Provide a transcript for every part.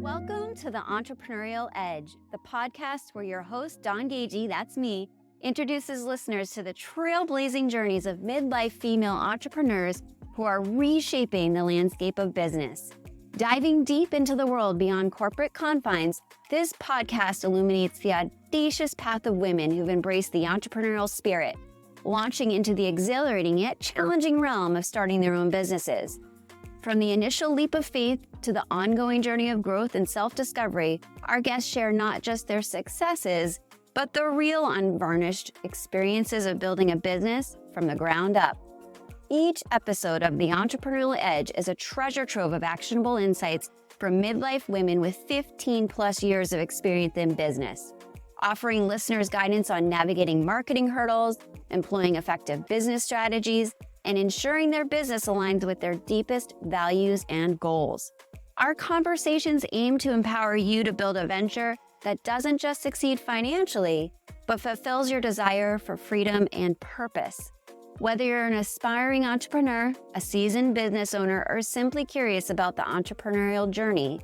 Welcome to the Entrepreneurial Edge, the podcast where your host, Dawn Gagye, that's me, introduces listeners to the trailblazing journeys of midlife female entrepreneurs who are reshaping the landscape of business. Diving deep into the world beyond corporate confines, this podcast illuminates the audacious path of women who've embraced the entrepreneurial spirit, launching into the exhilarating yet challenging realm of starting their own businesses. From the initial leap of faith to the ongoing journey of growth and self-discovery, our guests share not just their successes, but the real unvarnished experiences of building a business from the ground up. Each episode of the Entrepreneurial Edge is a treasure trove of actionable insights from midlife women with 15 plus years of experience in business, offering listeners guidance on navigating marketing hurdles, employing effective business strategies, and ensuring their business aligns with their deepest values and goals. Our conversations aim to empower you to build a venture that doesn't just succeed financially, but fulfills your desire for freedom and purpose. Whether you're an aspiring entrepreneur, a seasoned business owner, or simply curious about the entrepreneurial journey,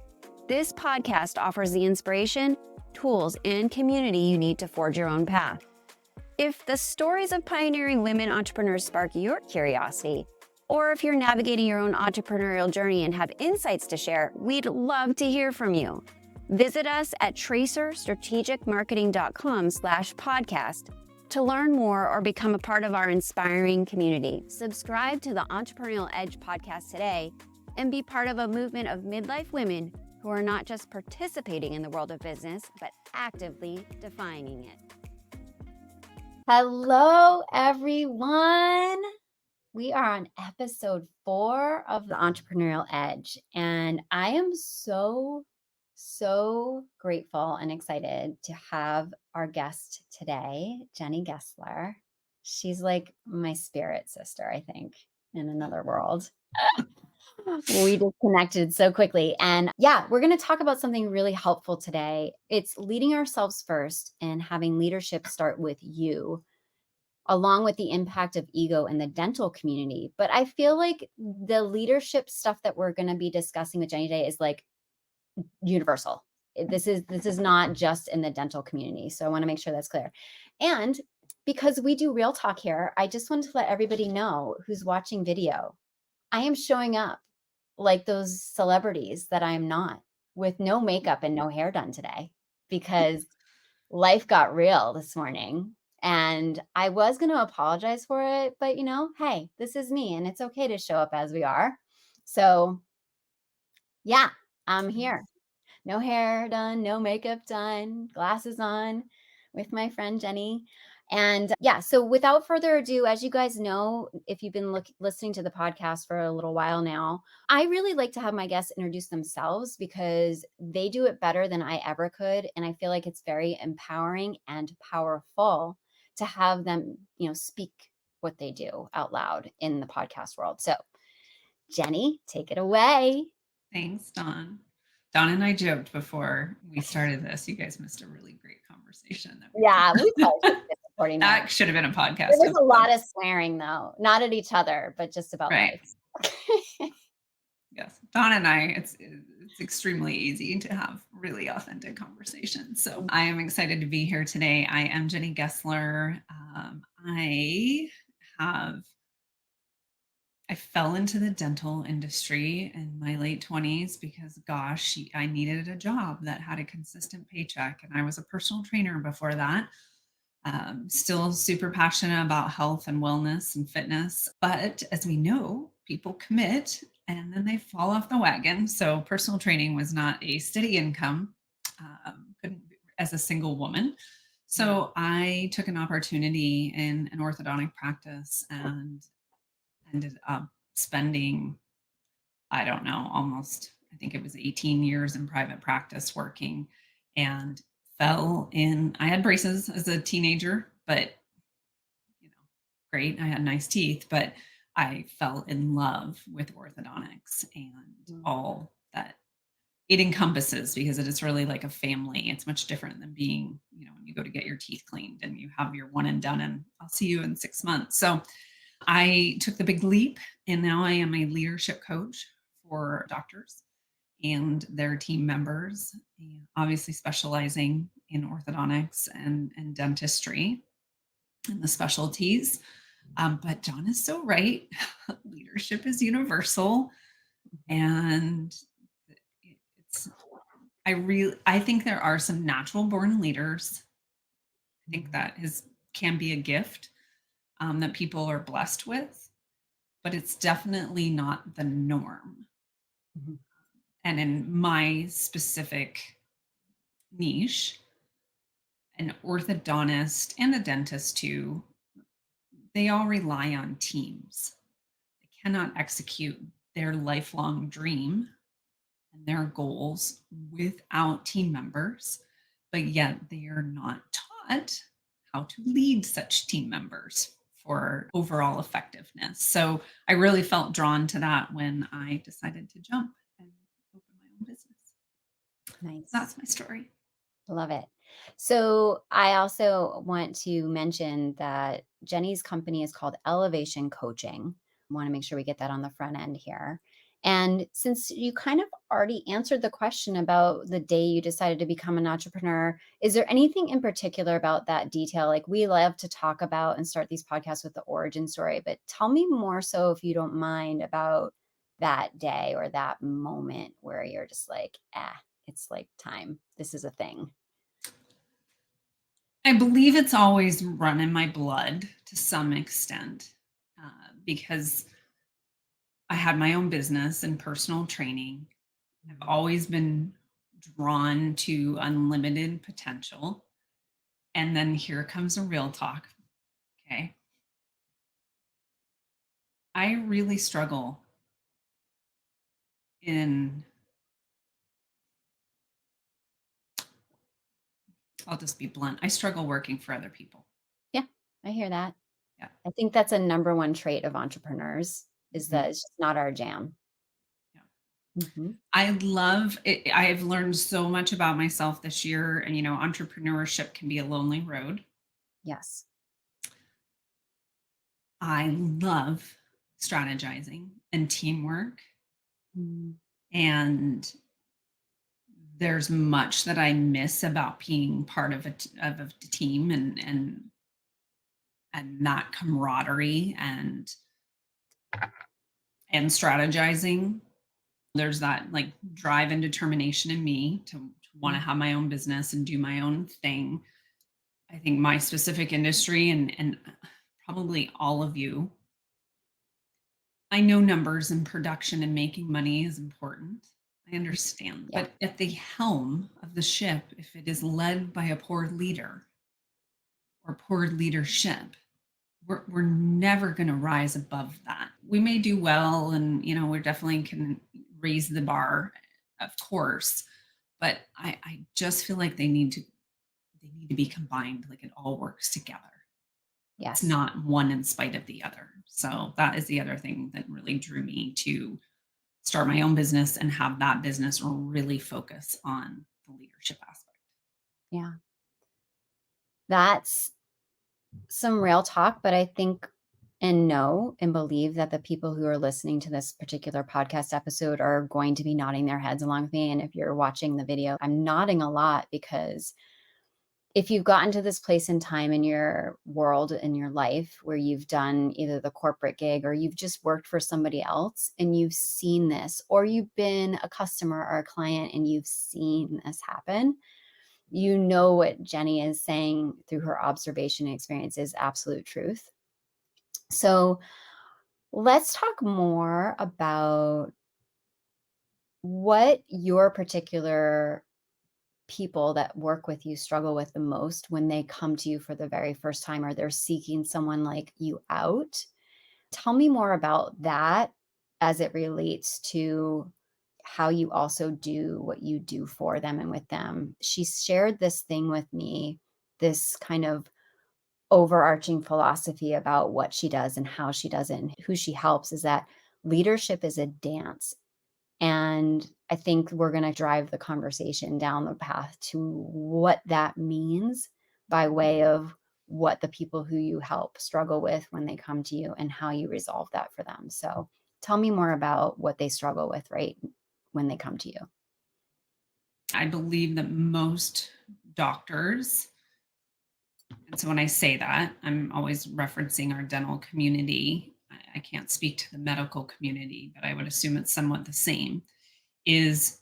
this podcast offers the inspiration, tools, and community you need to forge your own path. If the stories of pioneering women entrepreneurs spark your curiosity, or if you're navigating your own entrepreneurial journey and have insights to share, we'd love to hear from you. Visit us at tracerstrategicmarketing.com/podcast to learn more or become a part of our inspiring community. Subscribe to the Entrepreneurial Edge podcast today and be part of a movement of midlife women who are not just participating in the world of business, but actively defining it. Hello, everyone. We are on episode 4 of the Entrepreneurial Edge, and I am so grateful and excited to have our guest today, Jenny Gessler. She's like my spirit sister, I think, in another world. We just connected so quickly. And yeah, we're going to talk about something really helpful today. It's leading ourselves first and having leadership start with you, along with the impact of ego in the dental community. But I feel like the leadership stuff that we're going to be discussing with Jenny today is like universal. This is not just in the dental community. So I want to make sure that's clear. And because we do real talk here, I just wanted to let everybody know who's watching video, I am showing up like those celebrities that I am not, with no makeup and no hair done today, because life got real this morning. And I was going to apologize for it, but hey, this is me and it's okay to show up as we are. So yeah, I'm here. No hair done, no makeup done, glasses on with my friend Jenny. And yeah, so without further ado, as you guys know, if you've been listening to the podcast for a little while now, I really like to have my guests introduce themselves because they do it better than I ever could. And I feel like it's very empowering and powerful to have them, speak what they do out loud in the podcast world. So Jenny, take it away. Thanks, Dawn. Dawn and I joked before we started this. You guys missed a really great conversation. We probably should have been recording that should have been a podcast. There was a lot of swearing, though, not at each other, but just about life. Yes, Dawn and I, it's extremely easy to have really authentic conversations. So I am excited to be here today. I am Jenny Gessler. I fell into the dental industry in my late 20s because, gosh, I needed a job that had a consistent paycheck. And I was a personal trainer before that. Still super passionate about health and wellness and fitness. But as we know, people commit and then they fall off the wagon. So personal training was not a steady income as a single woman. So I took an opportunity in an orthodontic practice and ended up spending, I don't know, almost, I think it was 18 years in private practice working, and fell in, I had braces as a teenager, but great. I had nice teeth, but I fell in love with orthodontics and all that it encompasses, because it is really like a family. It's much different than being, when you go to get your teeth cleaned and you have your one and done and I'll see you in 6 months. So I took the big leap and now I am a leadership coach for doctors. and their team members, obviously specializing in orthodontics and dentistry and the specialties. But Dawn is so right. Leadership is universal. And it's, I think there are some natural born leaders. I think that can be a gift that people are blessed with, but it's definitely not the norm. Mm-hmm. And in my specific niche, an orthodontist and a dentist too, they all rely on teams. They cannot execute their lifelong dream and their goals without team members, but yet they are not taught how to lead such team members for overall effectiveness. So I really felt drawn to that when I decided to jump and open my own business. Nice. That's my story. Love it. So I also want to mention that Jenny's company is called Elevation Coaching. I want to make sure we get that on the front end here. And since you kind of already answered the question about the day you decided to become an entrepreneur, is there anything in particular about that detail? Like we love to talk about and start these podcasts with the origin story, but tell me more so, if you don't mind, about that day or that moment where you're just like, it's like time. This is a thing. I believe it's always run in my blood to some extent because I had my own business and personal training. I've always been drawn to unlimited potential. And then here comes a real talk. Okay. I really struggle in, I'll just be blunt. I struggle working for other people. Yeah, I hear that. Yeah. I think that's a number one trait of entrepreneurs is Mhm. that it's just not our jam. Yeah. Mm-hmm. I love it. I've learned so much about myself this year. And, entrepreneurship can be a lonely road. Yes. I love strategizing and teamwork. Mm. And there's much that I miss about being part of a team and that camaraderie and strategizing. There's that like drive and determination in me to want to have my own business and do my own thing. I think my specific industry and probably all of you, I know numbers and production and making money is important. I understand. Yeah. But at the helm of the ship, if it is led by a poor leader or poor leadership, we're never going to rise above that. We may do well and, we definitely can raise the bar, of course, but I just feel like they need to be combined, like it all works together. It's Yes. not one in spite of the other. So that is the other thing that really drew me to start my own business and have that business really focus on the leadership aspect. Yeah. That's some real talk, but I think and know and believe that the people who are listening to this particular podcast episode are going to be nodding their heads along with me. And if you're watching the video, I'm nodding a lot because if you've gotten to this place in time in your world, in your life, where you've done either the corporate gig or you've just worked for somebody else and you've seen this, or you've been a customer or a client and you've seen this happen, you know what Jenny is saying through her observation and experience is absolute truth. So let's talk more about what your particular people that work with you struggle with the most when they come to you for the very first time or they're seeking someone like you out. Tell me more about that as it relates to how you also do what you do for them and with them. She shared this thing with me, this kind of overarching philosophy about what she does and how she does it and who she helps is that leadership is a dance. And I think we're going to drive the conversation down the path to what that means by way of what the people who you help struggle with when they come to you and how you resolve that for them. So tell me more about what they struggle with right when they come to you? I believe that most doctors, and so when I say that, I'm always referencing our dental community. I can't speak to the medical community, but I would assume it's somewhat the same. Is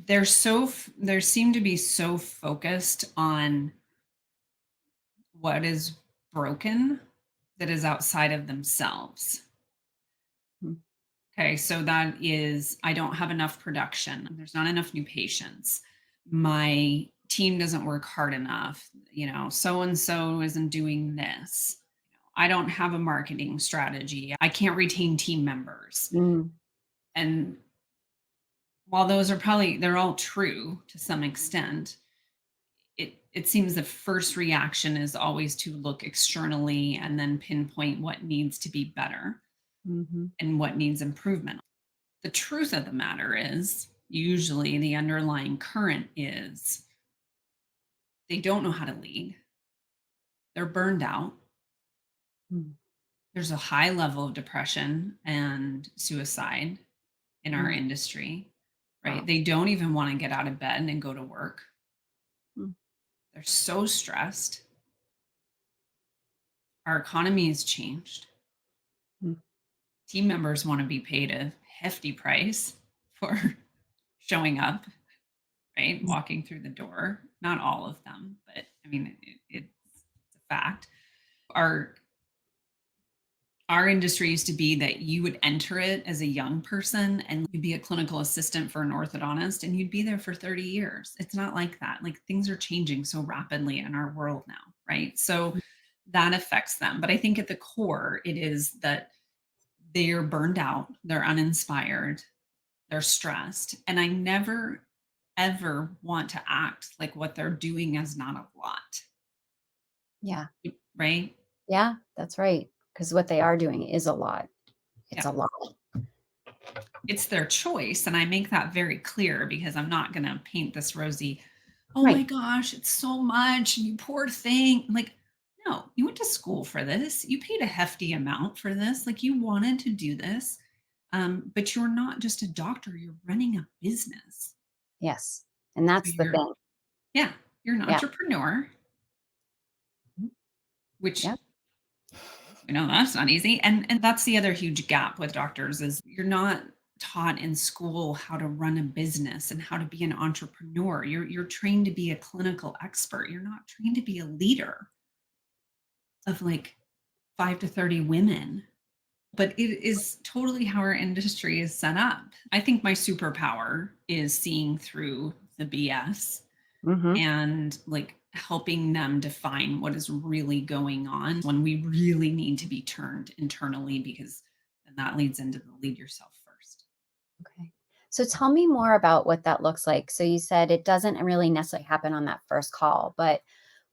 there seem to be so focused on what is broken that is outside of themselves. Mm. Okay, so that is, I don't have enough production. There's not enough new patients. My team doesn't work hard enough. So and so isn't doing this. I don't have a marketing strategy. I can't retain team members. Mm. And while they're all true to some extent, it seems the first reaction is always to look externally and then pinpoint what needs to be better Mhm. and what needs improvement. The truth of the matter is, usually the underlying current is they don't know how to lead. They're burned out. Mm. There's a high level of depression and suicide in our Mm. industry, right? Wow. They don't even want to get out of bed and go to work. Mm. They're so stressed. Our economy has changed. Mm. Team members want to be paid a hefty price for showing up, right? Mm. Walking through the door. Not all of them, but I mean, it's a fact. Our our industry used to be that you would enter it as a young person and you'd be a clinical assistant for an orthodontist and you'd be there for 30 years. It's not like that. Like things are changing so rapidly in our world now, right? So that affects them. But I think at the core, it is that they're burned out, they're uninspired, they're stressed. And I never, ever want to act like what they're doing is not a lot, Yeah. right? Yeah, that's right. Because what they are doing is a lot. It's Yeah. a lot. It's their choice. And I make that very clear because I'm not going to paint this rosy, oh my Right. gosh, it's so much, you poor thing. Like, no, you went to school for this. You paid a hefty amount for this. Like, you wanted to do this. But you're not just a doctor, you're running a business. Yes. And So that's the thing. yeah, you're an Yeah. entrepreneur, Mhm. which Yep. that's not easy. And that's the other huge gap with doctors is you're not taught in school how to run a business and how to be an entrepreneur. You're trained to be a clinical expert. You're not trained to be a leader of like 5 to 30 women. But it is totally how our industry is set up. I think my superpower is seeing through the BS Mhm. and like helping them define what is really going on when we really need to be turned internally because then that leads into the lead yourself first. Okay. So tell me more about what that looks like. So you said it doesn't really necessarily happen on that first call, but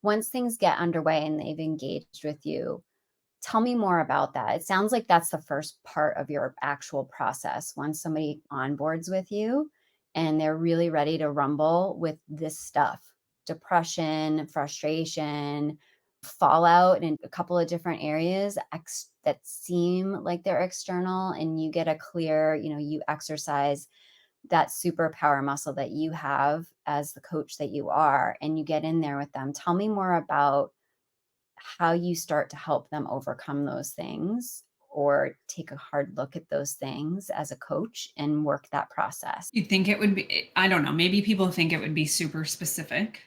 once things get underway and they've engaged with you, tell me more about that. It sounds like that's the first part of your actual process. Once somebody onboards with you and they're really ready to rumble with this stuff, depression, frustration, fallout in a couple of different areas that seem like they're external, and you get a clear, you exercise that superpower muscle that you have as the coach that you are, and you get in there with them. Tell me more about how you start to help them overcome those things or take a hard look at those things as a coach and work that process. You'd think it would be, I don't know, maybe people think it would be super specific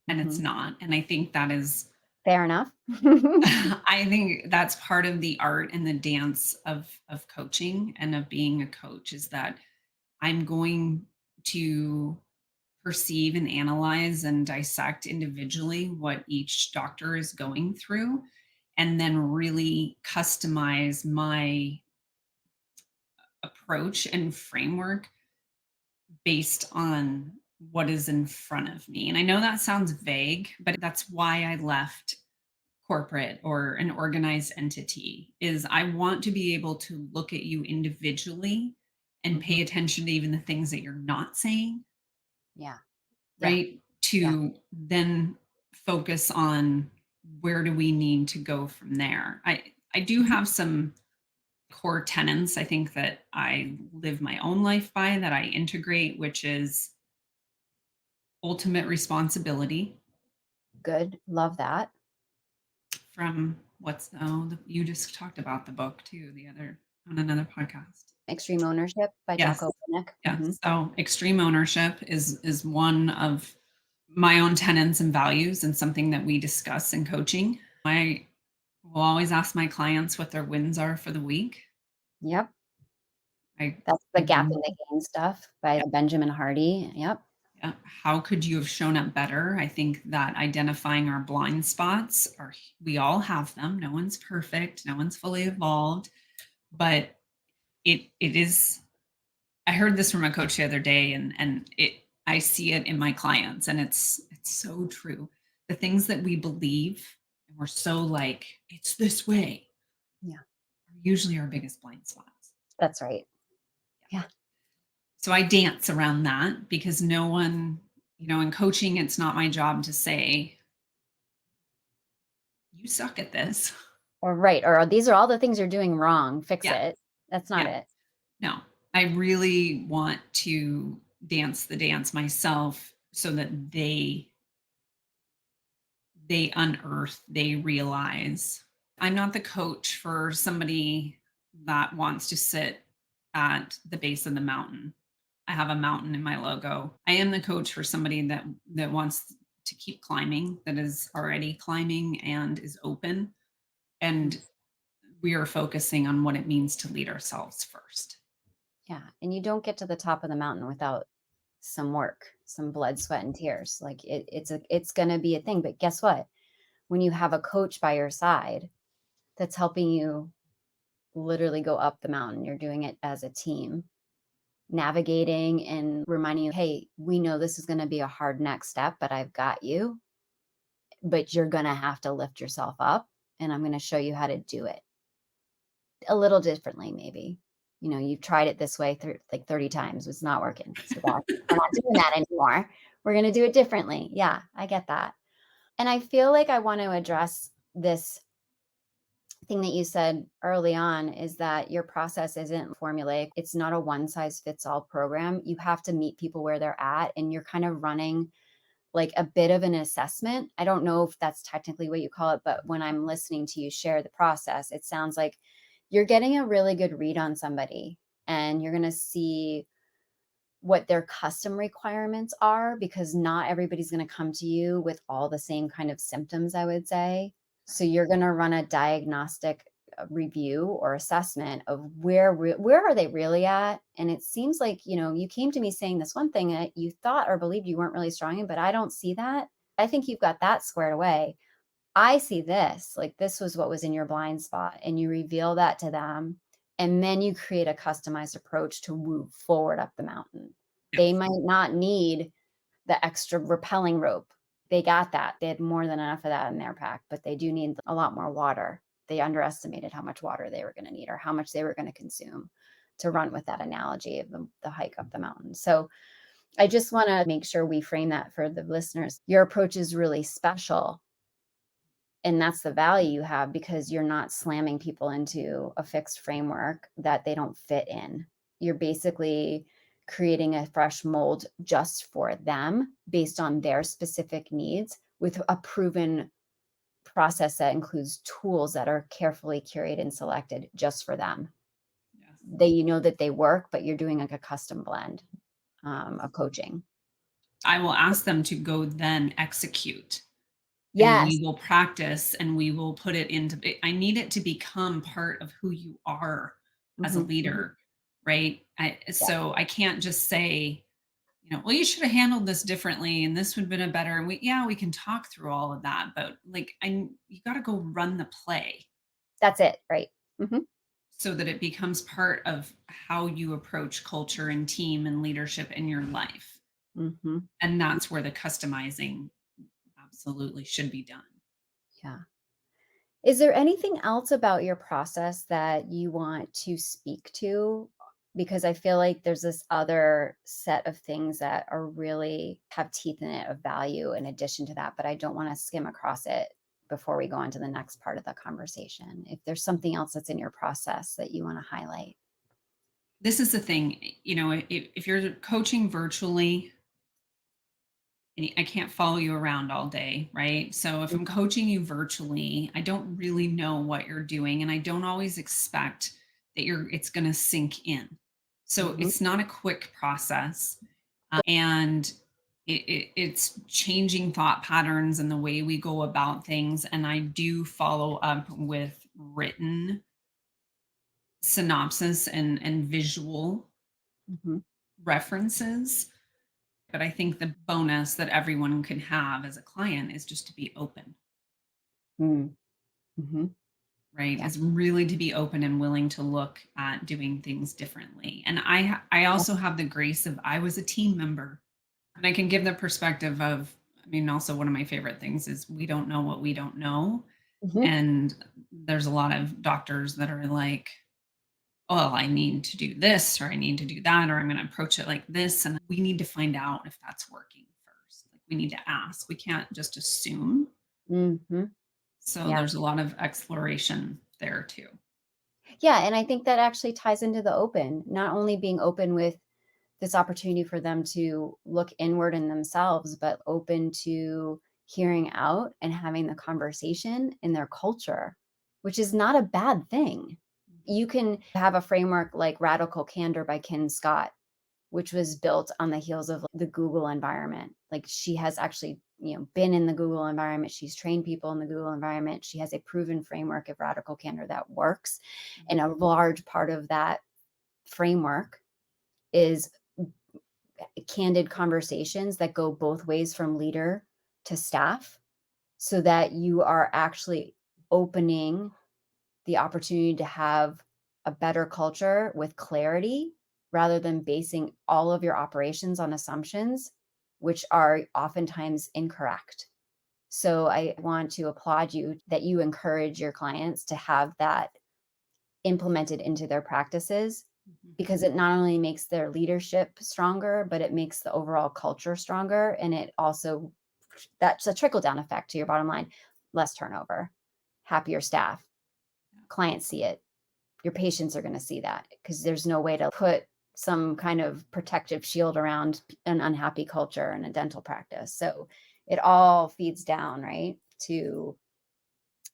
and it's Mhm. not. And I think that is, Fair enough. I think that's part of the art and the dance of coaching and of being a coach is that I'm going to perceive and analyze and dissect individually what each doctor is going through, and then really customize my approach and framework based on what is in front of me. And I know that sounds vague, but that's why I left corporate or an organized entity is I want to be able to look at you individually and Mhm. pay attention to even the things that you're not saying, Yeah. Yeah. right? Yeah. To then focus on where do we need to go from there. I do Mhm. have some core tenets I think that I live my own life by, that I integrate, which is ultimate responsibility Good. Love that. from you just talked about the book too the other on another podcast. Extreme Ownership by Yes. Jocko Willink. Yes. So extreme ownership is one of my own tenets and values and something that we discuss in coaching. I will always ask my clients what their wins are for the week. Yep. I That's the give Gap them, in the Gain stuff by yeah, Benjamin Hardy. Yep. yeah. How could you have shown up better? I think that identifying our blind spots are, we all have them. No one's perfect. No one's fully evolved, but it is, I heard this from a coach the other day, and I see it in my clients, and it's so true. The things that we believe and we're so like, it's this way, Yeah. are usually our biggest blind spots. That's right. Yeah. So I dance around that because no one, in coaching, it's not my job to say, you suck at this. Or right. Or these are all the things you're doing wrong. Fix Yeah. it. That's not Yeah. it. No, I really want to dance the dance myself so that they unearth, they realize. I'm not the coach for somebody that wants to sit at the base of the mountain. I have a mountain in my logo. I am the coach for somebody that wants to keep climbing, that is already climbing and is open. Mm. And we are focusing on what it means to lead ourselves first. Yeah. And you don't get to the top of the mountain without some work, some blood, sweat, and tears. Like it's going to be a thing. But guess what? When you have a coach by your side that's helping you literally go up the mountain, you're doing it as a team, navigating and reminding you, hey, we know this is going to be a hard next step, but I've got you. But you're going to have to lift yourself up, and I'm going to show you how to do it a little differently, maybe. You've tried it this way through like 30 times. It's not working. So we're not doing that anymore. We're going to do it differently. Yeah, I get that. And I feel like I want to address this thing that you said early on, is that your process isn't formulaic. It's not a one size fits all program. You have to meet people where they're at, and you're kind of running like a bit of an assessment. I don't know if that's technically what you call it, but when I'm listening to you share the process, it sounds like you're getting a really good read on somebody, and you're going to see what their custom requirements are, because not everybody's going to come to you with all the same kind of symptoms, I would say. So you're going to run a diagnostic review or assessment of where are they really at. And it seems like, you came to me saying this one thing that you thought or believed you weren't really strong in, but I don't see that. I think you've got that squared away. I see this, like this was what was in your blind spot, and you reveal that to them. And then you create a customized approach to move forward up the mountain. They Yes. might not need the extra rappelling rope. They got that. They had more than enough of that in their pack, but they do need a lot more water. They underestimated how much water they were going to need, or how much they were going to consume, to run with that analogy of the hike up the mountain. So I just want to make sure we frame that for the listeners. Your approach is really special, and that's the value you have, because you're not slamming people into a fixed framework that they don't fit in. You're basically creating a fresh mold just for them based on their specific needs, with a proven process that includes tools that are carefully curated and selected just for them. Yes. That they work, but you're doing like a custom blend Yes. of coaching. I will ask them to go then execute, and Yes. we will practice, and we will put it into, I need it to become part of who you are as a Hmm. Hmm. leader, right? Yeah, So I can't just say, well, you should have handled this differently and this would have been a better, and we can talk through all of that, but like you got to go run the play that's it. Right. Hmm. so that it becomes part of how you approach culture and team and leadership in your life. Hmm. And that's where the customizing absolutely should be done. Yeah. Is there anything else about your process that you want to speak to? Because I feel like there's this other set of things that are really have teeth in it of value in addition to that, but I don't want to skim across it before we go on to the next part of the conversation? If there's something else that's in your process that you want to highlight. This is the thing, if you're coaching virtually, and I can't follow you around all day, right? So if I'm coaching you virtually, I don't really know what you're doing, and I don't always expect that it's going to sink in. So Mhm. it's not a quick process, and it's changing thought patterns and the way we go about things. And I do follow up with written synopsis and visual Mhm. references. But I think the bonus that everyone can have as a client is just to be open, Mm. Mhm. right? Yeah. Is really to be open and willing to look at doing things differently. And I Yeah. also have the grace of I was a team member, and I can give the perspective of, I mean, also one of my favorite things is we don't know what we don't know. Mhm. And there's a lot of doctors that are like, oh, I need to do this or I need to do that, or I'm going to approach it like this. And we need to find out if that's working first. Like we need to ask. We can't just assume. Mhm. So Yeah. there's a lot of exploration there too. Yeah, and I think that actually ties into the open, not only being open with this opportunity for them to look inward in themselves, but open to hearing out and having the conversation in their culture, which is not a bad thing. You can have a framework like Radical Candor by Kin Scott, which was built on the heels of the Google environment. Like she has actually, been in the Google environment. She's trained people in the Google environment. She has a proven framework of radical candor that works. And a large part of that framework is candid conversations that go both ways from leader to staff so that you are actually opening the opportunity to have a better culture with clarity rather than basing all of your operations on assumptions, which are oftentimes incorrect. So I want to applaud you that you encourage your clients to have that implemented into their practices Mhm. because it not only makes their leadership stronger, but it makes the overall culture stronger. And it also, that's a trickle down effect to your bottom line, less turnover, happier staff, clients see it, your patients are going to see that because there's no way to put some kind of protective shield around an unhappy culture in a dental practice. So it all feeds down, right, to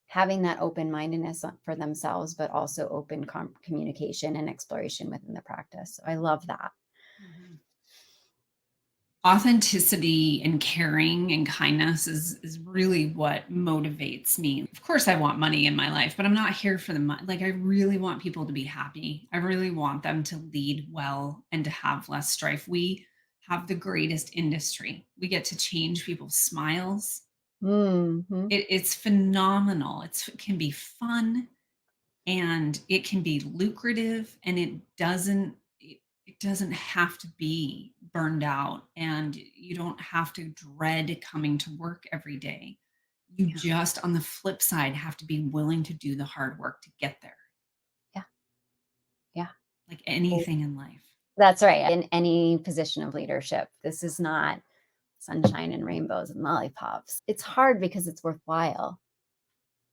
having that open mindedness for themselves, but also open communication and exploration within the practice. So I love that. Mhm. Authenticity and caring and kindness is really what motivates me. Of course, I want money in my life, but I'm not here for the money. Like I really want people to be happy. I really want them to lead well and to have less strife. We have the greatest industry. We get to change people's smiles. Hmm. It's phenomenal. It can be fun and it can be lucrative, and it doesn't have to be burned out, and you don't have to dread coming to work every day. You Yeah. just, on the flip side, have to be willing to do the hard work to get there, Yeah. Yeah. like Well, anything in life. that's right. In any position of leadership, this is not sunshine and rainbows and lollipops. It's hard because it's worthwhile.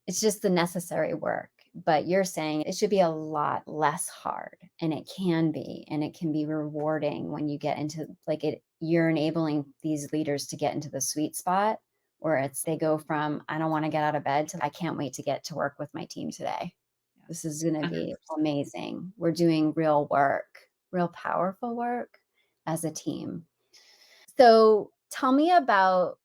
It's just the necessary work. But you're saying it should be a lot less hard, and it can be rewarding when you get into like it, you're enabling these leaders to get into the sweet spot where it's they go from, I don't want to get out of bed to I can't wait to get to work with my team today. This Yes, is going to be 100%. amazing. We're doing real work, real powerful work as a team. So tell me about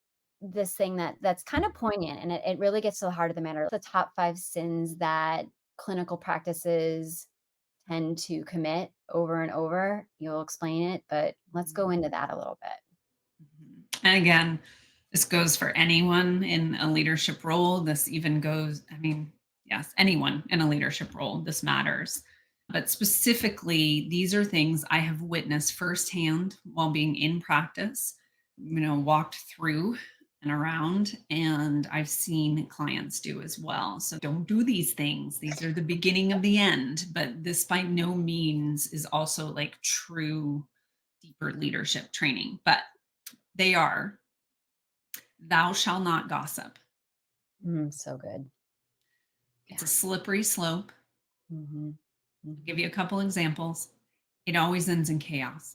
this thing that's kind of poignant and it really gets to the heart of the matter. The top 5 sins that clinical practices tend to commit over and over. You'll explain it, but let's Mhm. go into that a little bit. Mhm. And again, this goes for anyone in a leadership role. This even goes, I mean, yes, anyone in a leadership role, this matters. But specifically, these are things I have witnessed firsthand while being in practice, walked through and around, and I've seen clients do as well. So don't do these things. These are the beginning of the end, but this by no means is also like true, deeper leadership training. But they are, thou shalt not gossip. So good. It's a slippery slope. Mm-hmm. I'll give you a couple examples. It always ends in chaos.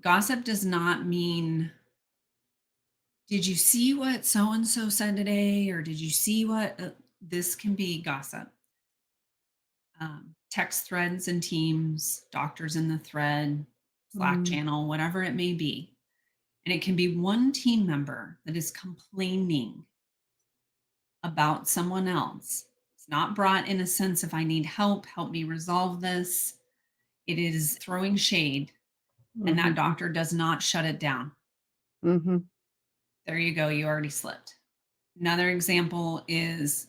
Gossip does not mean, did you see what so and so said today? Or did you see what? This can be gossip. Text threads and teams, doctors in the thread, Slack channel, whatever it may be. And it can be one team member that is complaining about someone else. It's not brought in a sense of, I need help me resolve this. It is throwing shade, and that doctor does not shut it down. There you go. You already slipped. Another example is,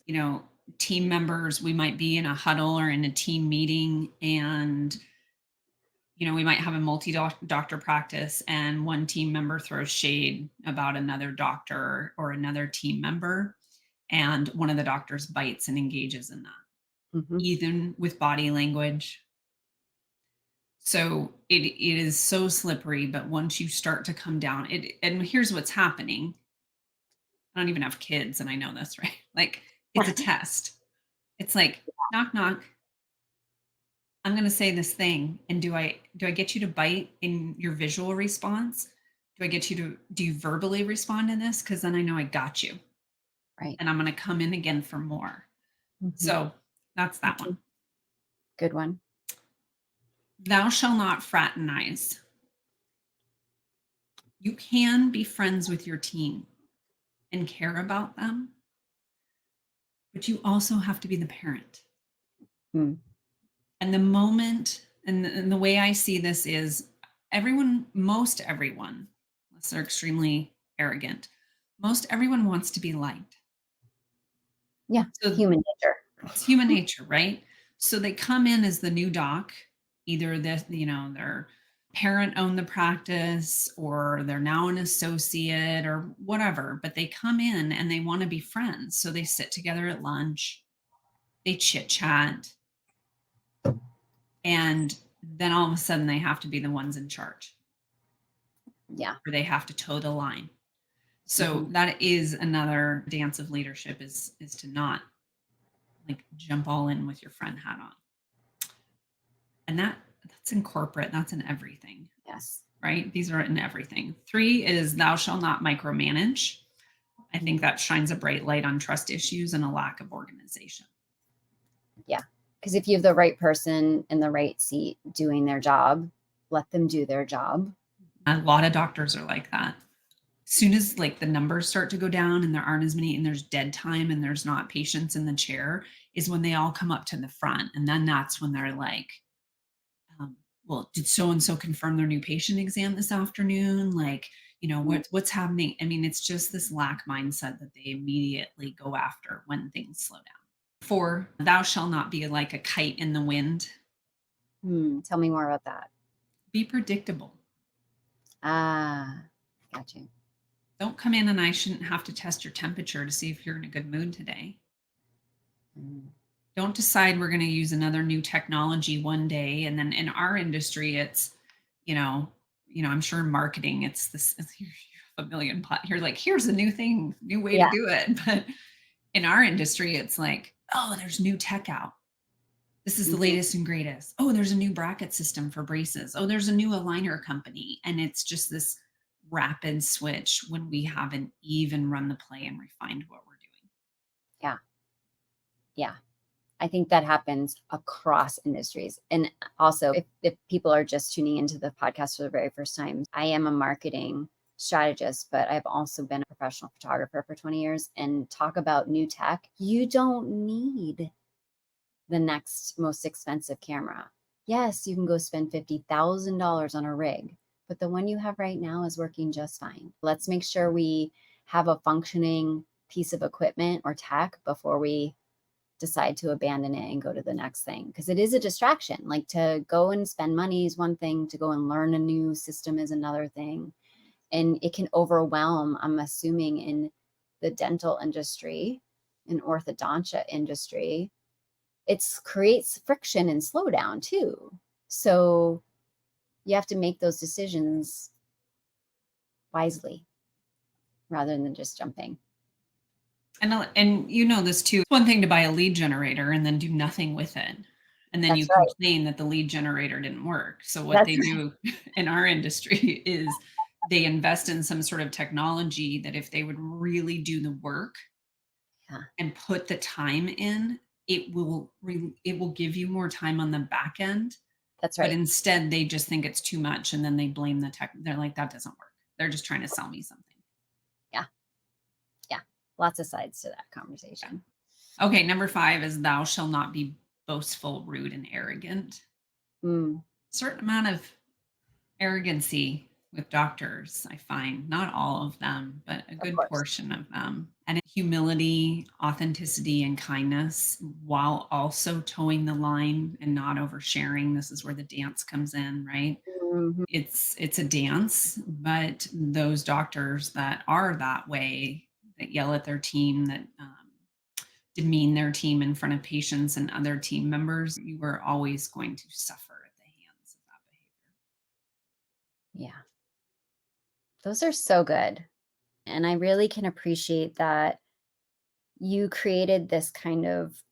team members, we might be in a huddle or in a team meeting, and we might have a multi-doctor practice, and one team member throws shade about another doctor or another team member, and one of the doctors bites and engages in that, even with body language. So it is so slippery, but once you start to come down, and here's what's happening. I don't even have kids, and I know this, right? Like, it's a test. It's like, knock, knock. I'm going to say this thing. And do I get you to bite in your visual response? Do you verbally respond in this? Because then I know I got you. Right. And I'm going to come in again for more. So that's that one. Good one. Thou shall not fraternize. You can be friends with your team and care about them, but you also have to be the parent. And the moment, and the way I see this is, most everyone, unless they're extremely arrogant, most everyone wants to be liked. Yeah, so human nature. It's human nature, right? So they come in as the new doc, either their parent owned the practice, or they're now an associate or whatever, but they come in and they want to be friends. So they sit together at lunch, they chit chat, and then all of a sudden they have to be the ones in charge. Yeah. Or they have to toe the line. So that is another dance of leadership, is to not like jump all in with your friend hat on. And that's in corporate, that's in everything. Yes. Right? These are in everything. 3 is thou shalt not micromanage. I think that shines a bright light on trust issues and a lack of organization. Yeah. Because if you have the right person in the right seat doing their job, let them do their job. A lot of doctors are like that. As soon as like the numbers start to go down and there aren't as many, and there's dead time and there's not patients in the chair, is when they all come up to the front. And then that's when they're like, well, did so-and-so confirm their new patient exam this afternoon? Like, what's happening? I mean, it's just this lack mindset that they immediately go after when things slow down. 4, thou shalt not be like a kite in the wind. Tell me more about that. Be predictable. Got you. Don't come in and I shouldn't have to test your temperature to see if you're in a good mood today. Don't decide we're going to use another new technology one day, and then in our industry, it's, I'm sure in marketing, it's this a million pot. You're like, here's a new thing, new way to do it. But in our industry, it's like, oh, there's new tech out. This is the latest and greatest. Oh, there's a new bracket system for braces. Oh, there's a new aligner company. And it's just this rapid switch when we haven't even run the play and refined what we're doing. Yeah. Yeah. I think that happens across industries. And also, if people are just tuning into the podcast for the very first time, I am a marketing strategist, but I've also been a professional photographer for 20 years. And talk about new tech. You don't need the next most expensive camera. Yes, you can go spend $50,000 on a rig, but the one you have right now is working just fine. Let's make sure we have a functioning piece of equipment or tech before we decide to abandon it and go to the next thing, because it is a distraction. Like, to go and spend money is one thing, to go and learn a new system is another thing. And it can overwhelm, I'm assuming, in the dental industry, in orthodontia industry, it creates friction and slowdown too. So you have to make those decisions wisely rather than just jumping. And you know this too. It's one thing to buy a lead generator and then do nothing with it. And then you That's right. complain that the lead generator didn't work. So what That's they do in our industry is they invest in some sort of technology that if they would really do the work yeah, and put the time in, it will give you more time on the back end. that's But right. instead they just think it's too much and then they blame the tech. They're like, that doesn't work. They're just trying to sell me something. Yeah. Yeah. Lots of sides to that Yeah. conversation. Okay, number 5 is thou shall not be boastful, rude, and arrogant. Mm, Certain amount of arrogancy with doctors, I find, not all of them, but a of good course. portion of them. And humility, authenticity, and kindness, while also towing the line and not oversharing. This is where the dance comes in, right? Mhm. It's a dance, but those doctors that are that way, that yell at their team, that demean their team in front of patients and other team members, you are always going to suffer at the hands of that behavior. Yeah. Those are so good. And I really can appreciate that you created this kind of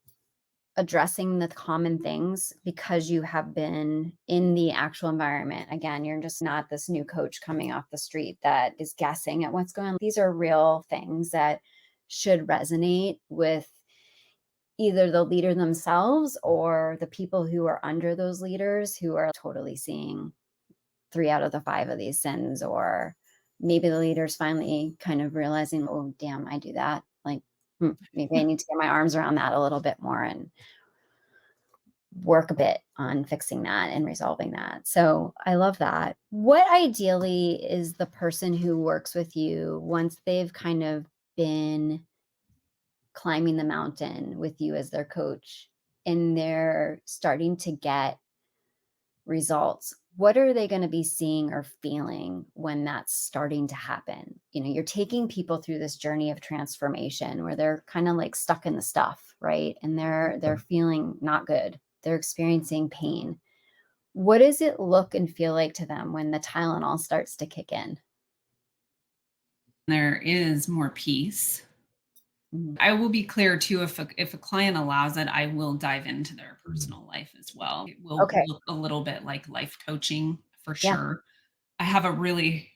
addressing the common things because you have been in the actual environment. Again, you're just not this new coach coming off the street that is guessing at what's going on. These are real things that should resonate with either the leader themselves or the people who are under those leaders who are totally seeing 3 out of the 5 of these sins, or maybe the leader's finally kind of realizing, "Oh, damn, I do that." Like, maybe I need to get my arms around that a little bit more and work a bit on fixing that and resolving that. So, I love that. What ideally is the person who works with you once they've kind of been climbing the mountain with you as their coach and they're starting to get results, what are they going to be seeing or feeling when that's starting to happen? You're taking people through this journey of transformation where they're kind of like stuck in the stuff, right? And they're feeling not good. They're experiencing pain. What does it look and feel like to them when the Tylenol starts to kick in? There is more peace. Mhm. I will be clear too, if a client allows it, I will dive into their personal life as well. It will Okay. look a little bit like life coaching for Yeah. sure. I have a really,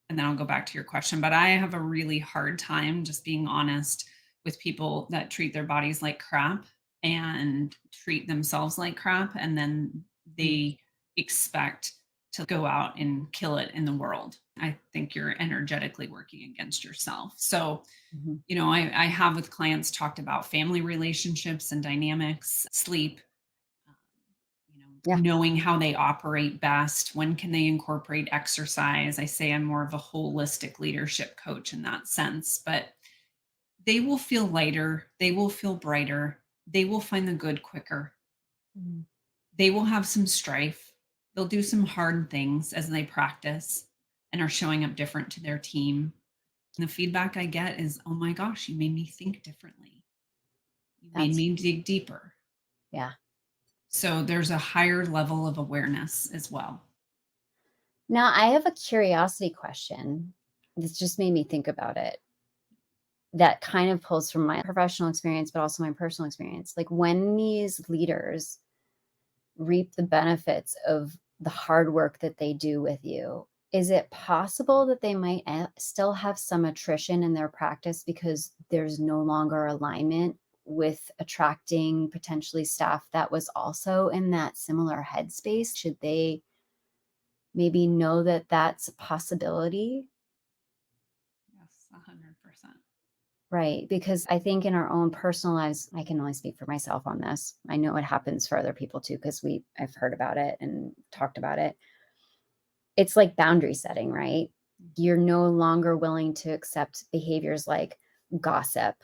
and then I'll go back to your question, but I have a really hard time just being honest with people that treat their bodies like crap and treat themselves like crap. And then Mm. they expect to go out and kill it in the world. I think you're energetically working against yourself. So, Mhm. I have with clients talked about family relationships and dynamics, sleep, um, Yeah. knowing how they operate best. When can they incorporate exercise? I say I'm more of a holistic leadership coach in that sense, but they will feel lighter. They will feel brighter. They will find the good quicker. Mm. They will have some strife. They'll do some hard things as they practice and are showing up different to their team. And the feedback I get is, oh my gosh, you made me think differently. You made That's me dig deeper. yeah. So there's a higher level of awareness as well. Now, I have a curiosity question. This just made me think about it. That kind of pulls from my professional experience, but also my personal experience. Like when these leaders reap the benefits of the hard work that they do with you, is it possible that they might still have some attrition in their practice because there's no longer alignment with attracting potentially staff that was also in that similar headspace? Should they maybe know that that's a possibility? Yes, 100%. Right, because I think in our own personal lives, I can only speak for myself on this. I know it happens for other people too, because I've heard about it and talked about it. It's like boundary setting, right? You're no longer willing to accept behaviors like gossip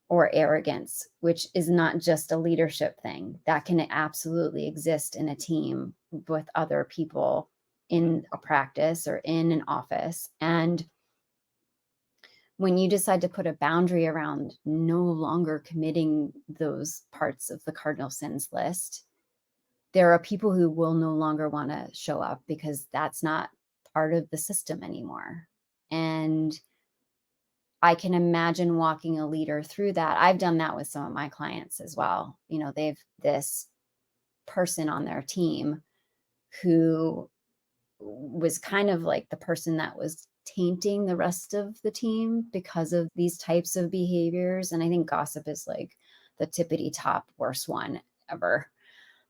or arrogance, which is not just a leadership thing. That can absolutely exist in a team with other people in a practice or in an office. And when you decide to put a boundary around no longer committing those parts of the cardinal sins list, there are people who will no longer want to show up because that's not part of the system anymore. And I can imagine walking a leader through that. I've done that with some of my clients as well. They've this person on their team who was kind of like the person that was tainting the rest of the team because of these types of behaviors. And I think gossip is like the tippity top worst one ever.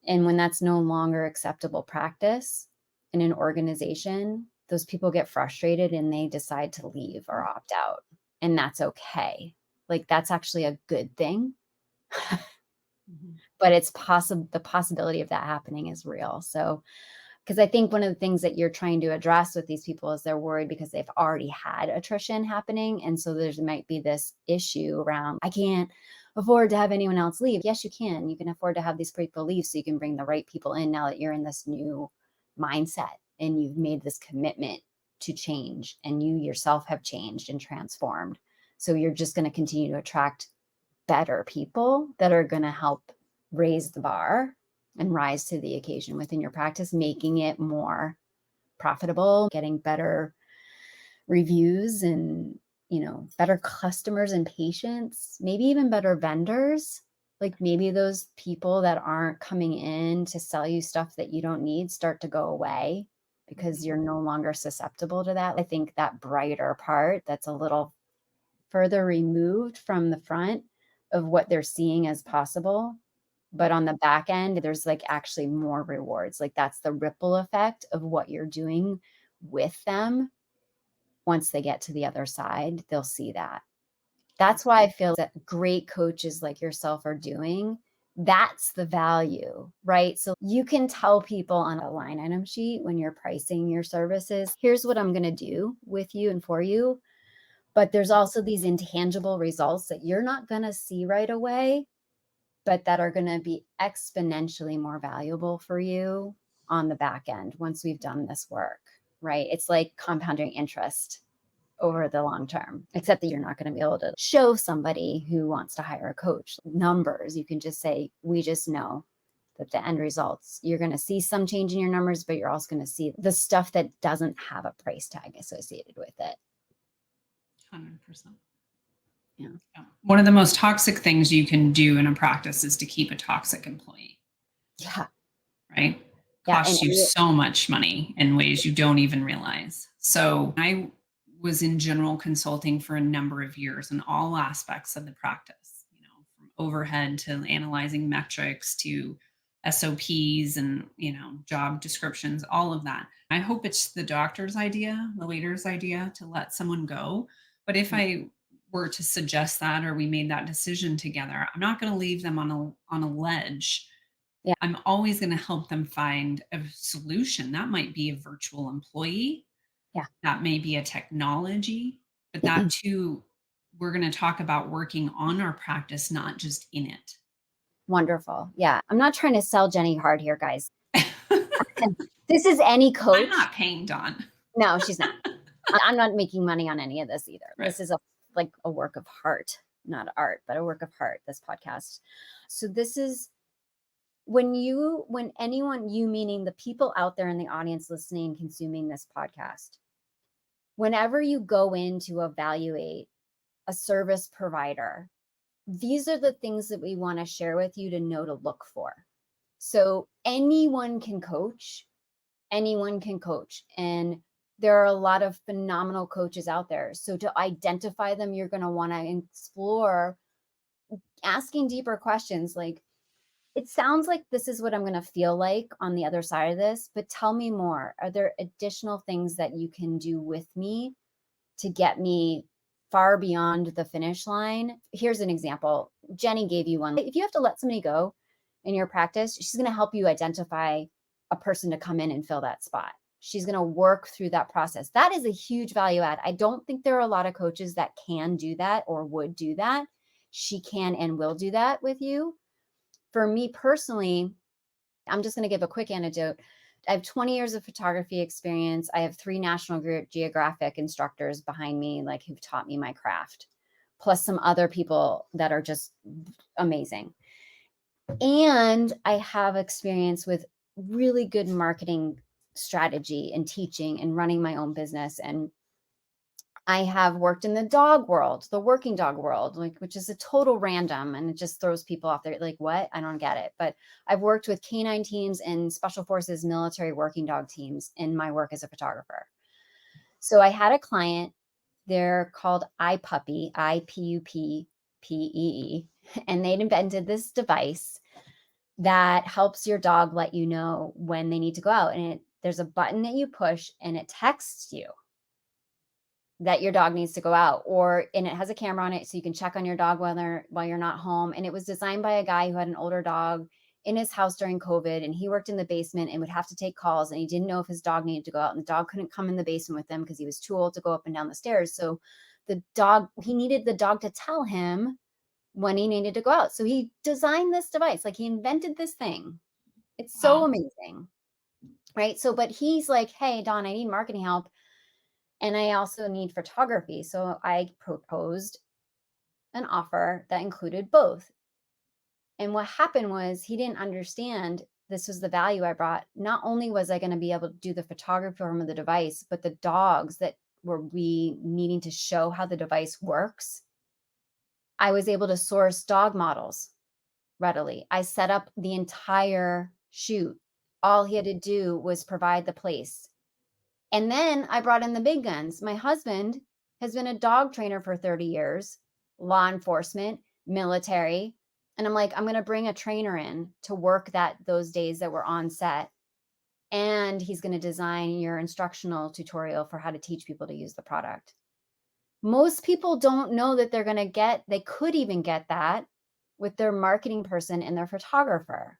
And when that's no longer acceptable practice in an organization, those people get frustrated and they decide to leave or opt out. And that's okay. Like, that's actually a good thing. But it's possible, the possibility of that happening is real. So, because I think one of the things that you're trying to address with these people is they're worried because they've already had attrition happening. And so there might be this issue around, I can't afford to have anyone else leave. Yes, you can. You can afford to have these people leave so you can bring the right people in now that you're in this new mindset and you've made this commitment to change and you yourself have changed and transformed. So you're just going to continue to attract better people that are going to help raise the bar and rise to the occasion within your practice, making it more profitable, getting better reviews and, better customers and patients, maybe even better vendors. Like, maybe those people that aren't coming in to sell you stuff that you don't need start to go away because you're no longer susceptible to that. I think that brighter part that's a little further removed from the front of what they're seeing as possible. But on the back end, there's like actually more rewards. Like, that's the ripple effect of what you're doing with them. Once they get to the other side, they'll see that. That's why I feel that great coaches like yourself are doing. That's the value, right? So you can tell people on a line item sheet when you're pricing your services, here's what I'm going to do with you and for you. But there's also these intangible results that you're not going to see right away, but that are going to be exponentially more valuable for you on the back end once we've done this work, right? It's like compounding interest over the long term, except that you're not going to be able to show somebody who wants to hire a coach numbers. You can just say, we just know that the end results, you're going to see some change in your numbers, but you're also going to see the stuff that doesn't have a price tag associated with it. 100%. Yeah. One of the most toxic things you can do in a practice is to keep a toxic employee. Yeah. Right? Yeah. Costs you so much money in ways you don't even realize. So I was in general consulting for a number of years in all aspects of the practice, from overhead to analyzing metrics to SOPs and, job descriptions, all of that. I hope it's the doctor's idea, the leader's idea to let someone go. But if I were to suggest that, or we made that decision together, I'm not going to leave them on a ledge. Yeah. I'm always going to help them find a solution. That might be a virtual employee. Yeah. That may be a technology, but that too, we're going to talk about working on our practice, not just in it. Wonderful. Yeah. I'm not trying to sell Jenny hard here, guys. This is any coach. I'm not paying Dawn. No, she's not. I'm not making money on any of this either. Right. This is a work of heart, not art, but a work of heart, this podcast. So this is when anyone, you meaning the people out there in the audience listening and consuming this podcast, whenever you go in to evaluate a service provider, these are the things that we want to share with you to know to look for. So anyone can coach. And there are a lot of phenomenal coaches out there. So to identify them, you're going to want to explore asking deeper questions like, it sounds like this is what I'm going to feel like on the other side of this, but tell me more. Are there additional things that you can do with me to get me far beyond the finish line? Here's an example. Jenny gave you one. If you have to let somebody go in your practice, she's going to help you identify a person to come in and fill that spot. She's going to work through that process. That is a huge value add. I don't think there are a lot of coaches that can do that or would do that. She can and will do that with you. For me personally, I'm just going to give a quick anecdote. I have 20 years of photography experience. I have 3 National Geographic instructors behind me, like, who've taught me my craft, plus some other people that are just amazing. And I have experience with really good marketing strategy and teaching and running my own business. And I have worked in the dog world, the working dog world, like, which is a total random, and it just throws people off. They're like, what? I don't get it. But I've worked with canine teams and special forces military working dog teams in my work as a photographer. So I had a client, they're called iPuppy, IPUPPEE, and they'd invented this device that helps your dog let you know when they need to go out. And there's a button that you push and it texts you that your dog needs to go out, and it has a camera on it so you can check on your dog while you're not home. And it was designed by a guy who had an older dog in his house during COVID, and he worked in the basement and would have to take calls, and he didn't know if his dog needed to go out, and the dog couldn't come in the basement with him because he was too old to go up and down the stairs. So he needed the dog to tell him when he needed to go out. So he designed this device, like, he invented this thing. It's so Wow. amazing, right? So but he's like, hey Dawn, I need marketing help, and I also need photography. So I proposed an offer that included both. And what happened was he didn't understand this was the value I brought. Not only was I going to be able to do the photography from the device, but the dogs that were we needing to show how the device works, I was able to source dog models readily. I set up the entire shoot. All he had to do was provide the place. And then I brought in the big guns. My husband has been a dog trainer for 30 years, law enforcement, military. And I'm like, I'm going to bring a trainer in to work those days that we're on set. And he's going to design your instructional tutorial for how to teach people to use the product. Most people don't know that they could even get that with their marketing person and their photographer.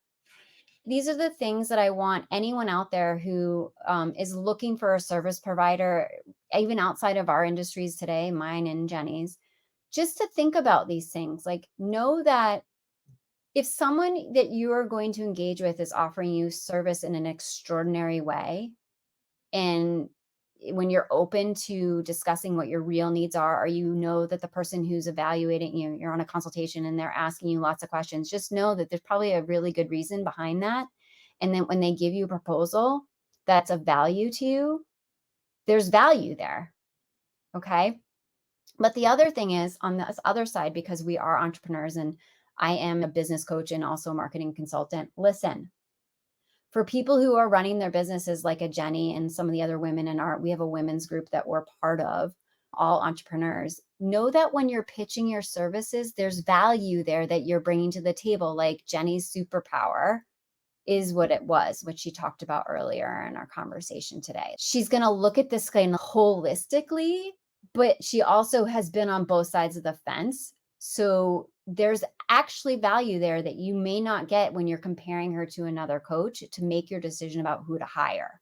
These are the things that I want anyone out there who is looking for a service provider, even outside of our industries today, mine and Jenny's, just to think about these things. Like, know that if someone that you are going to engage with is offering you service in an extraordinary way, and when you're open to discussing what your real needs are, or you know that the person who's evaluating you, you're on a consultation and they're asking you lots of questions, just know that there's probably a really good reason behind that. And then when they give you a proposal that's of value to you, there's value there. Okay. But the other thing is, on the other side, because we are entrepreneurs and I am a business coach and also a marketing consultant, listen, for people who are running their businesses like a Jenny and some of the other women we have a women's group that we're part of, all entrepreneurs, know that when you're pitching your services, there's value there that you're bringing to the table. Like Jenny's superpower is what she talked about earlier in our conversation today. She's going to look at this kind of holistically, but she also has been on both sides of the fence. So there's actually value there that you may not get when you're comparing her to another coach to make your decision about who to hire.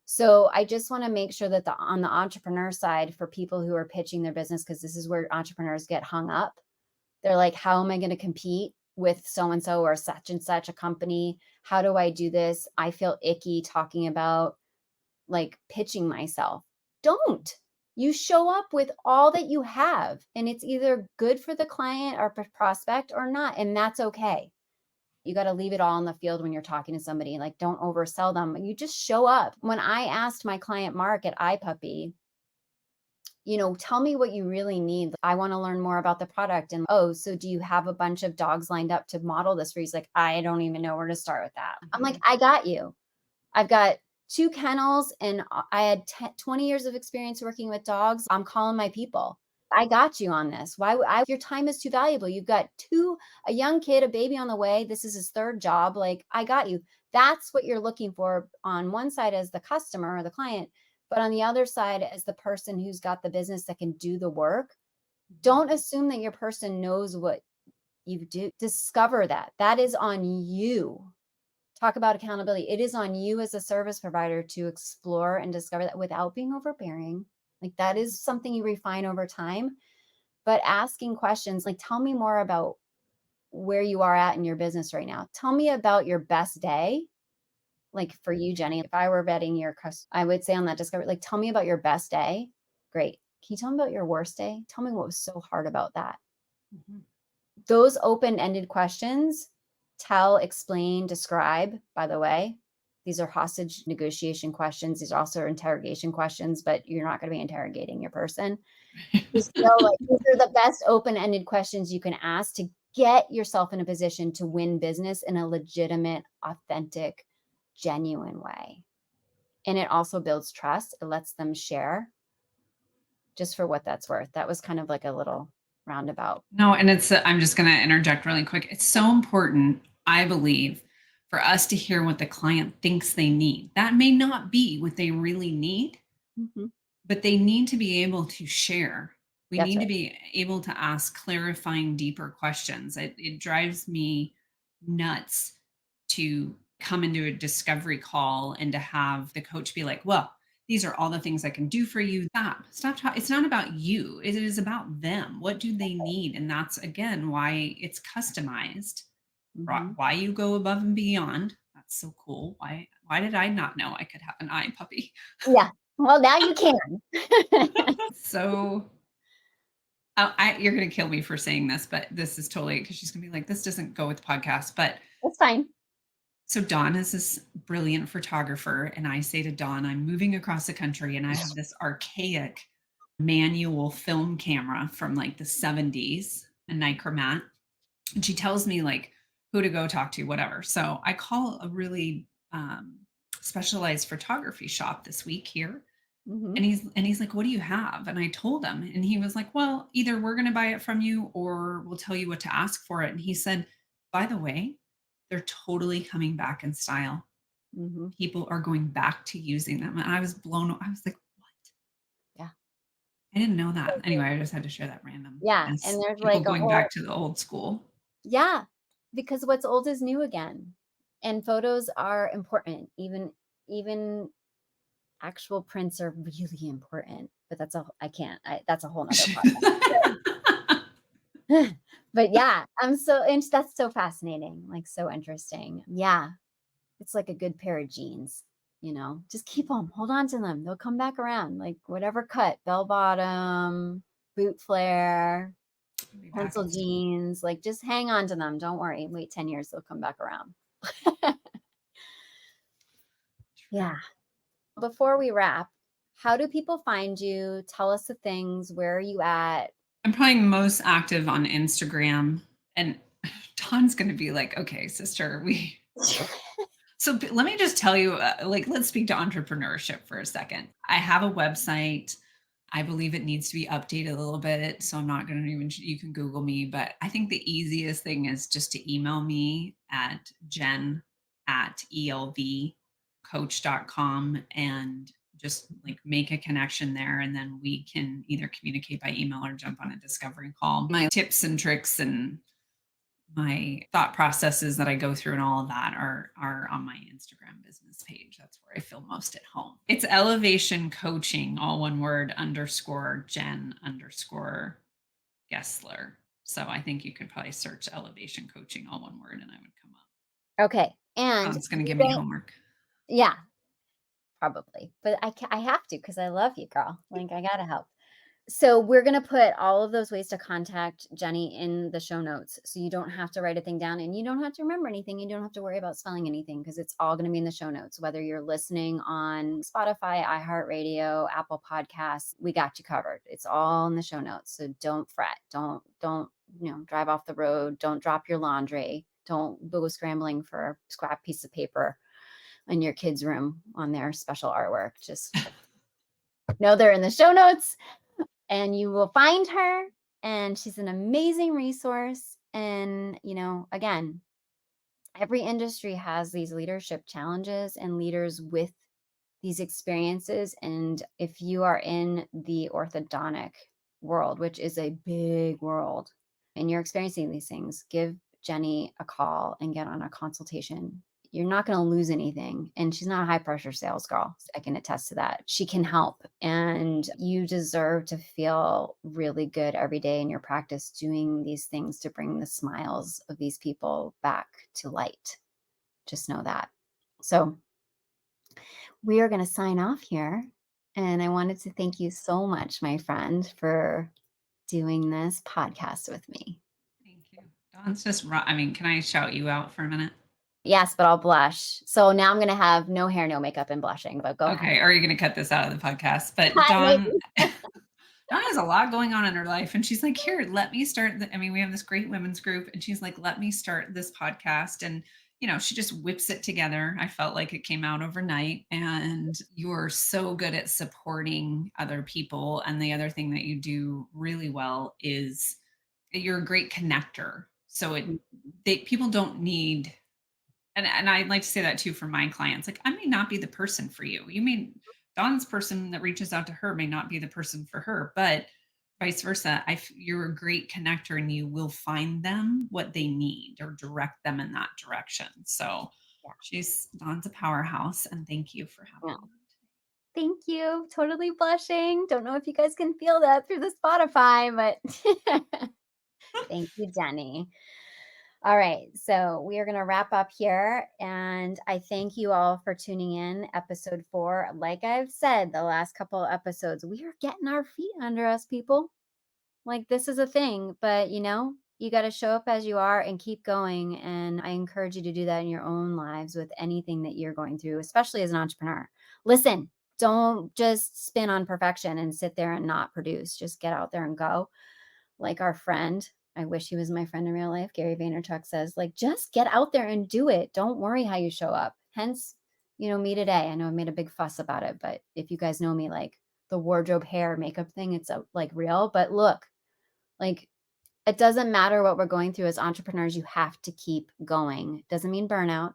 So I just want to make sure that on the entrepreneur side, for people who are pitching their business, because this is where entrepreneurs get hung up. They're like, how am I going to compete with so-and-so or such and such a company? How do I do this? I feel icky talking about like pitching myself. Don't. You show up with all that you have, and it's either good for the client or prospect or not, and that's okay. You got to leave it all on the field when you're talking to somebody. Like, don't oversell them. You just show up. When I asked my client Mark at iPuppy, tell me what you really need. I want to learn more about the product. And, oh, so do you have a bunch of dogs lined up to model this for you? He's like, I don't even know where to start with that. I'm like, I got you. I've got 2 kennels and I had 20 years of experience working with dogs. I'm calling my people. I got you on this. Your time is too valuable. You've got a young kid, a baby on the way. This is his 3rd job. Like, I got you. That's what you're looking for on one side as the customer or the client, but on the other side as the person who's got the business that can do the work. Don't assume that your person knows what you do. Discover that. That is on you. Talk about accountability. It is on you as a service provider to explore and discover that without being overbearing. Like, that is something you refine over time, but asking questions like, tell me more about where you are at in your business right now. Tell me about your best day. Like for you, Jenny, if I were vetting your customer, I would say on that discovery, like, tell me about your best day. Great. Can you tell me about your worst day? Tell me what was so hard about that. Mm-hmm. Those open-ended questions, tell, explain, describe, by the way, These are hostage negotiation questions. These are also interrogation questions, but you're not going to be interrogating your person. Just feel like these are the best open-ended questions you can ask to get yourself in a position to win business in a legitimate, authentic, genuine way. And it also builds trust. It lets them share, just for what that's worth. That was kind of like a little roundabout. No, and I'm just going to interject really quick. It's so important, I believe, for us to hear what the client thinks they need. That may not be what they really need, Mhm. but they need to be able to share. We That's need to right. be able to ask clarifying, deeper questions. It drives me nuts to come into a discovery call and to have the coach be like, well, these are all the things I can do for you. Stop. It's not about you. It is about them. What do they need? And that's, again, why it's customized, Mhm. why you go above and beyond. That's so cool. Why did I not know I could have an eye puppy? Yeah. Well, now you can. So you're going to kill me for saying this, but this is totally, because she's going to be like, this doesn't go with podcasts. But That's fine. so Dawn is this brilliant photographer. And I say to Dawn, I'm moving across the country and I have this archaic manual film camera from like the 70s, a Nichromat. And she tells me like who to go talk to, whatever. So I call a really specialized photography shop this week here. Mhm. And he's like, what do you have? And I told him, and he was like, well, either we're going to buy it from you or we'll tell you what to ask for it. And he said, by the way, they're totally coming back in style. Mhm. People are going back to using them. And I was blown away. I was like, what? Yeah. I didn't know that. Anyway, I just had to share that random. Yeah, and Yes, there's people like a going back whole to the old school. yeah, because what's old is new again. And photos are important. Even actual prints are really important, but that's a whole nother podcast. But yeah, that's so fascinating, like so interesting. Yeah. It's like a good pair of jeans, just keep them, hold on to them. They'll come back around, like whatever cut, bell bottom, boot flare, I'll be back pencil in style. jeans, like just hang on to them. Don't worry. Wait 10 years, they'll come back around. True. Yeah. Before we wrap, how do people find you? Tell us the things. Where are you at? I'm probably most active on Instagram. And Dawn's going to be like, okay, sister, so let me just tell you, like, let's speak to entrepreneurship for a second. I have a website. I believe it needs to be updated a little bit. So I'm not going to even, you can Google me, but I think the easiest thing is just to email me at jen@elvcoach.com and just like make a connection there. And then we can either communicate by email or jump on a discovery call. My tips and tricks and my thought processes that I go through and all of that are on my Instagram business page. That's where I feel most at home. It's elevation coaching, all one word, underscore Jen underscore Gessler. So I think you could probably search elevation coaching, all one word, and I would come up. Okay. And It's going to you give me don't, homework. yeah, probably. But I have to because I love you, girl. Like, I got to help. So we're going to put all of those ways to contact Jenny in the show notes. So you don't have to write a thing down and you don't have to remember anything. You don't have to worry about spelling anything because it's all going to be in the show notes. Whether you're listening on Spotify, iHeartRadio, Apple Podcasts, we got you covered. It's all in the show notes. So don't fret. Don't, drive off the road. Don't drop your laundry. Don't go scrambling for a scrap piece of paper in your kids' room on their special artwork. Just know they're in the show notes and you will find her, and she's an amazing resource. And again, every industry has these leadership challenges and leaders with these experiences. And if you are in the orthodontic world, which is a big world, and you're experiencing these things, give Jenny a call and get on a consultation. You're not going to lose anything. And she's not a high pressure sales girl. I can attest to that. She can help. And you deserve to feel really good every day in your practice doing these things to bring the smiles of these people back to light. Just know that. So we are going to sign off here. And I wanted to thank you so much, my friend, for doing this podcast with me. Thank you. Dawn's just, I mean, can I shout you out for a minute? Yes, but I'll blush. So now I'm going to have no hair, no makeup, and blushing, but go ahead. Okay, are you going to cut this out of the podcast? But Maybe. Dawn has a lot going on in her life. And she's like, here, let me start. I mean, we have this great women's group. And she's like, let me start this podcast. And, she just whips it together. I felt like it came out overnight. And you're so good at supporting other people. And the other thing that you do really well is you're a great connector. So people don't need, and I like to say that too for my clients. Like, I may not be the person for you. Dawn's person that reaches out to her may not be the person for her, but vice versa. You're a great connector and you will find them what they need or direct them in that direction. So Dawn's a powerhouse, and thank you for having Yeah. me. Thank you. Totally blushing. Don't know if you guys can feel that through the Spotify, but thank you, Jenny. All right. So we are going to wrap up here. And I thank you all for tuning in. Episode 4. Like I've said, the last couple of episodes, we are getting our feet under us, people. Like, this is a thing, but you got to show up as you are and keep going. And I encourage you to do that in your own lives with anything that you're going through, especially as an entrepreneur. Listen, don't just spin on perfection and sit there and not produce. Just get out there and go. Like our friend, I wish he was my friend in real life, Gary Vaynerchuk says, like, just get out there and do it. Don't worry how you show up. Hence, me today. I know I made a big fuss about it, but if you guys know me, like the wardrobe, hair, makeup thing, it's like real. But look, like, it doesn't matter what we're going through as entrepreneurs. You have to keep going. Doesn't mean burnout.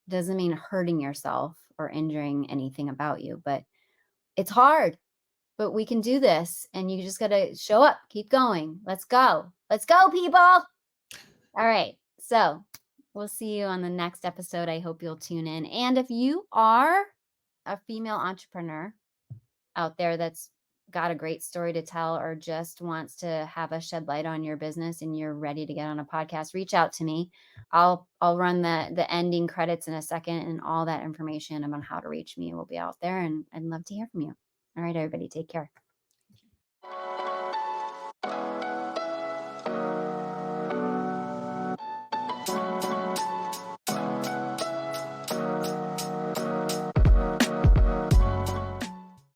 Doesn't mean hurting yourself or injuring anything about you, but it's hard. But we can do this, and you just got to show up, keep going. Let's go. Let's go, people. All right. So we'll see you on the next episode. I hope you'll tune in. And if you are a female entrepreneur out there that's got a great story to tell or just wants to have us shed light on your business and you're ready to get on a podcast, reach out to me. I'll run the ending credits in a second, and all that information about how to reach me will be out there, and I'd love to hear from you. All right, everybody, take care.